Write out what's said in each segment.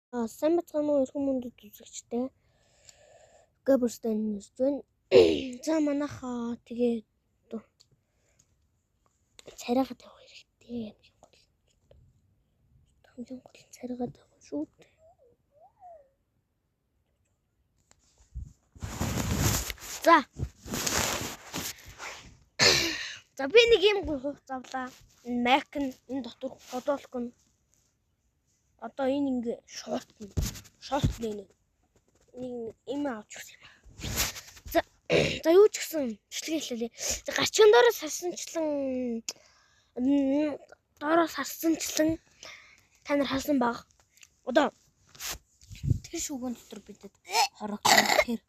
Сайн бацгаана уу эрхэм мөндөд үзэгчтэй. Габерстайн нэрж байна. За манайхаа тэгээ царайгаа тавих хэрэгтэй. Хамгийн гол царайгаа тавих шүү дээ. За би нэг юм гуйх завлаа. Mac нь энэ дотор бодоолох нь одоо энэ ингээ шорт нэ. Нэг юм авч өгсөн юм. За юу ч гэсэн бичлэг хэллээ. Гачигн доороос харсанчлан та нар харсан баг. Одоо тэр шүүгэн дотор бидэд хорогдсон тэр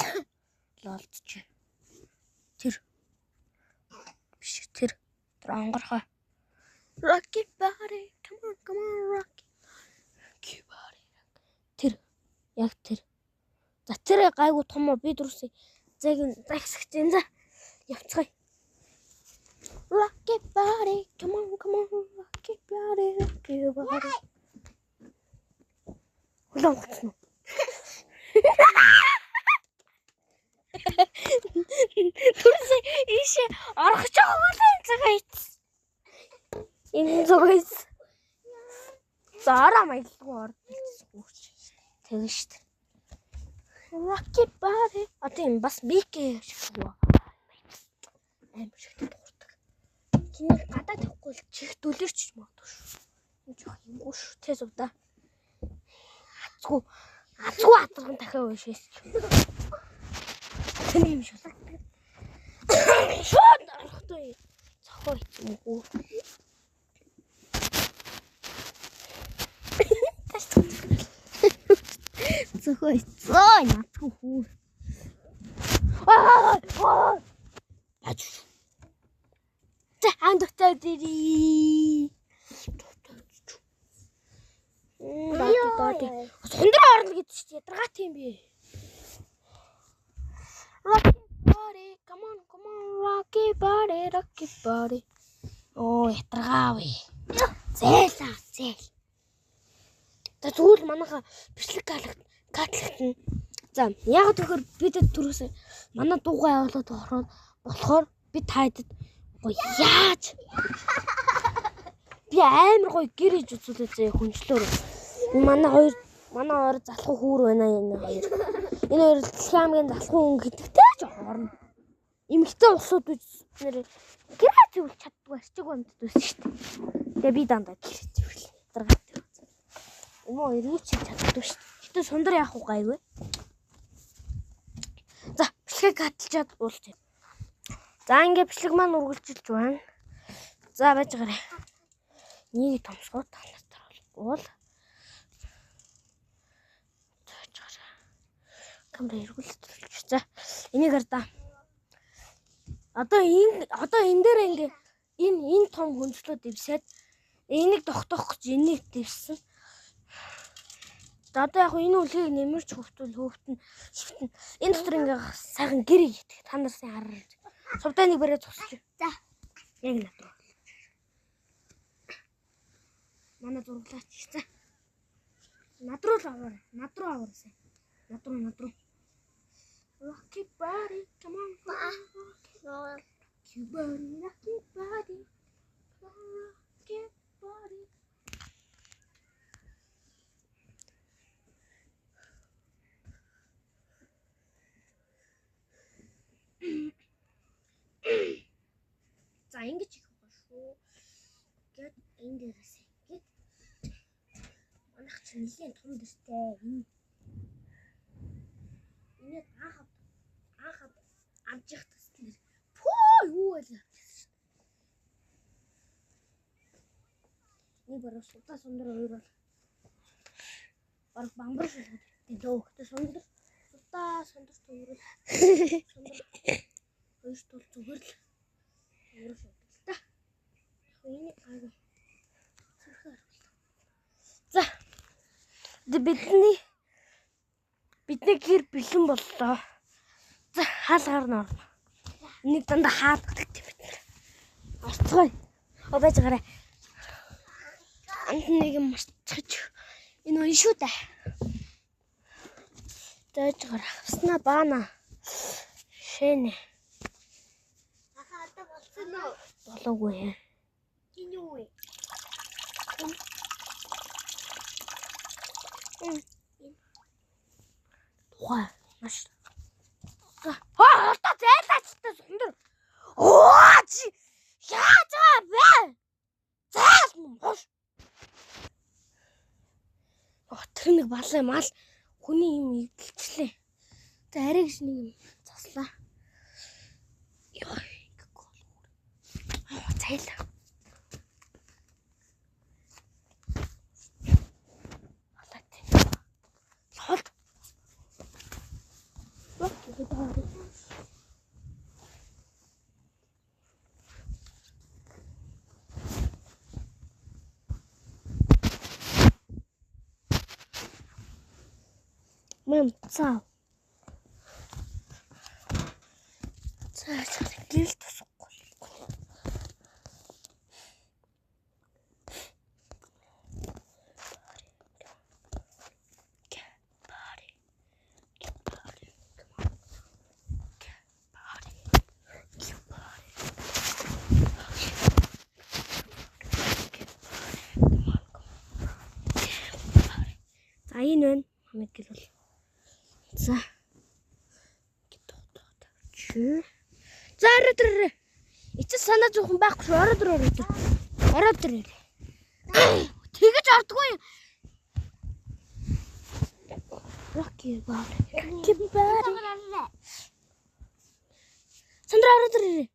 лолцч. Тэр онгорхой. Rocky body, come on, Rocky body. Яг тэр. За тэр гайгүй том би дөрөсөө загсагч энэ за явцгаая. Rocky body, come on, Rocky body. Хөлөө гоцно. Дөрөсөө ийшээ орох жоо цагайц. Энэ зогс. Заараа маялгүй ордсон. Тэгэн штт. Rocky body. Тийм бас бикээ шиг юу. Амар шиг дуурдаг. Чиний гадаа тавихгүй л чих дүлэрч магадгүй шүү. Энэ жоох юмгүй шүү. Тэ зовда. Азгүй атарган дахиад уушээс. Тэний юм шиг. Шууд арахтай. Цохоо хиймгүй. Цохоо цоо натгүй хүү. Аж. Тэ андтай дий. Бати. Сондроо орно гэдэг чинь ядаргаа тийм би. Rocky body, come on, Rocky body. Оо ядаргаа вэ. Зээл. За зүгээр манайха бичлэг гатлахтана. За яг тэгэхээр бидэд түрүүсээ манай дуугаа явуулаад болохоор би тайдад яаж би амар гоё гэрэж үзүүлээ зэ хүнчлөөр. Манай хоёр залхуу хүүр байна энэ хоёр. Энэ хоёр дэлхийн хамгийн залхуу хүн гэдэгтэй ч орно. Эмэгтэй улсууд нэр гэрээ зөвлөж чаддгүй арчиг амьд дүүсэн шүү дээ. Тэгээ би дандаа гэрээ зөвлөө. Даргатай. Өмөө юу ч чаддгүй шүү дээ. Гэтэ сундар яах вэ гайгүй. За бичлэг хаталчаад уулзъя. За ингээ бичлэг маань үргэлжилж байна. За байж гараа. Нэг томсгоо танаар бол камера эргүүлж. За энийг хараа. Одоо энэ дээр ингээ энэ том хүнчлүүд дэвсээд энийг тогтоох гэж энийг дэвсэн. Одоо яг энэ үлгийг нэмэрч хөвтөн. Энэ дотор ингээ сайхан гэр идэх. Та нар сайн хараад. Сувдаа нэг бариад зогсчих. За. Яг надруу. Манай зурглаач. За. Надруу аваар. Надруу. Rocky body, come on. Rocky body. За ингэж их байгаа шүү. Гэт энэ дээрээс ингэж манайх чинь нэлийн том дэстэй. Энэ анхаад амж их тэсэлэр. Пөө юу вэ? Нэг баруун сундар хоёр бол баруун бамбар шүү. Дөө хөтө сундар төгрөл. Хоёр тул зүгээр л. Өөр шүү та. Энийг гайгүй. За. Бидний гэр бэлэн боллоо. За хаалгаар нь орно. Энийг дандаа хаадаг гэдэг бид нар. Орцгоё. Байж гараа. Анх нэг юм марцчих. Энэ үнэ шүү дээ. Зайжгаар авснаа баана. Шэнэ. Ахаа одоо болсон уу? Болоогүй. Энэ юу вэ? Тухай маш. Одоо зайлаач та сундар. Оо чи яаж байгаа бэ? Заал мош. Тэр нэг балай мал хүний юм идэлчлээ. За арайгч нэг юм заслаа. Ёо. Зайлаа. Холд. Мам цаа. Цаа гэрэл тусахгүй. За энэ байна. Хамаг гэрэл. За. Чи. За орой. Эцэс санаа зовхон байхгүй шүү. Орой. Тэгэж ордгүй. Rocky body. Сандра орой.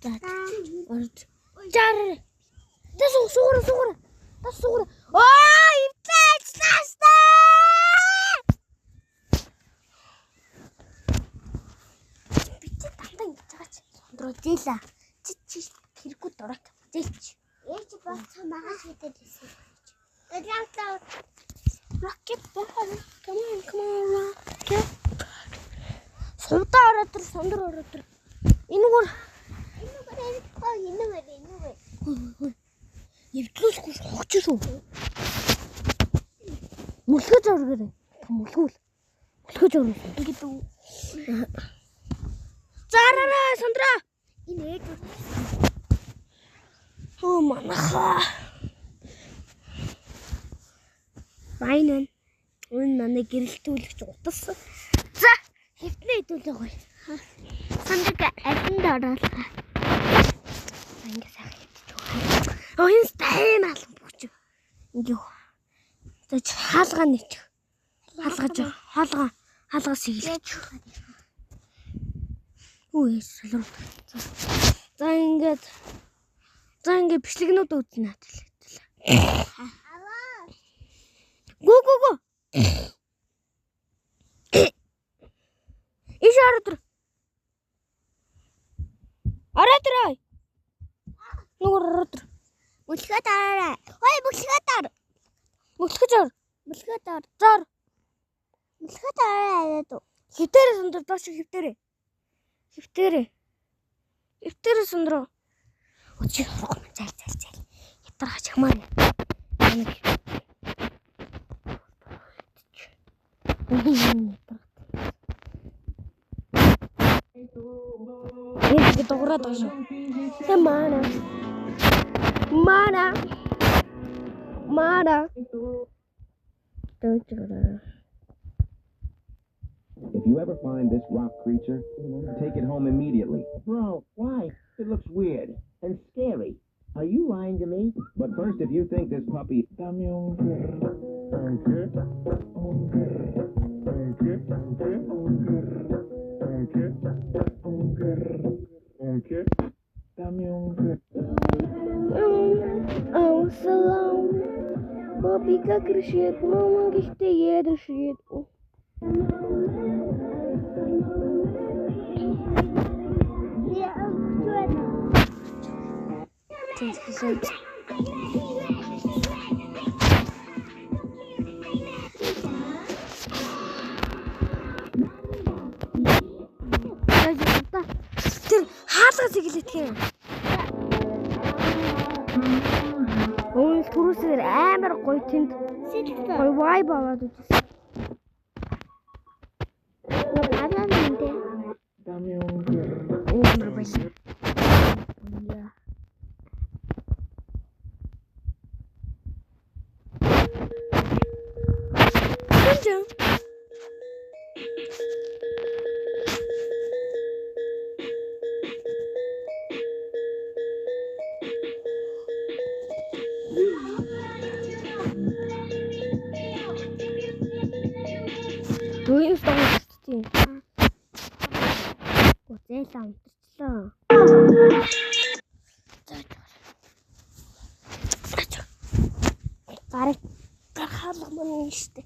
За. Орой. Жаар. Тэс сугура. Аа, ивлээч наста. Битээ дандаа ингэж байгаа чи. Сондроо зээлээ. Чи хэрэггүй дурак. Зээлч. Яаж бацаа магаш гэдэг хэлсэн. Rocky body. Come on, rock. Сувдаа ороод сондөр ороод. Энэгээр Евдлүүлэхгүй хогч шүү. Мөлхөж оргоо. Мөлхөж оргоо. Ингээд үү. Зараа сандраа. Энэ ээж үү? Оо манаха. Байна. Өн манай гэрэлтүүлэгч утас. За, хэвтнээ хэдүүлээ гоё. Сандраг алинд ороолаа. Ингээ сайхан хэвтэж байгаа. Оо энэ тайм алан бүгч. Ингээ. За хаалгаа нэч. Хаалгаа сэглэж. Үгүй солиор. За ингээ бичлэгнүүд үзнэ наатал. Аваа. Гү. Иш орой. Нүгөр орой. Мөлхөд араа. Ой, мөлхөд ар. Мөлхөж ор. Мөлхөд ар. Зар. Мөлхөд араа яа. Хитэрэ сондөр доош хитэрэ. Хитэрэ сондроо. Өчиг хорох юм зай. Хятаргач хамаа. Ini дуурайд байгаа шүү. Тэ мана. If you ever find this rock creature, take it home immediately. Bro, why? It looks weird and scary. Are you lying to me? But first, if you think this puppy... Oh, салам. Папи как решит, мама гэхдээ решит. Тэр хаалгаас иглэх юм. Ой, түрүүсээр амар гоё тэнд Сэлбэ. гой вай баваад үзсэн. Алаа нэмдэ. Ямар байсан. Яа. Тэнд Төвийн стогчтой. Зээлээ амтарчлаа. Гарах гарахлах мөн штэ.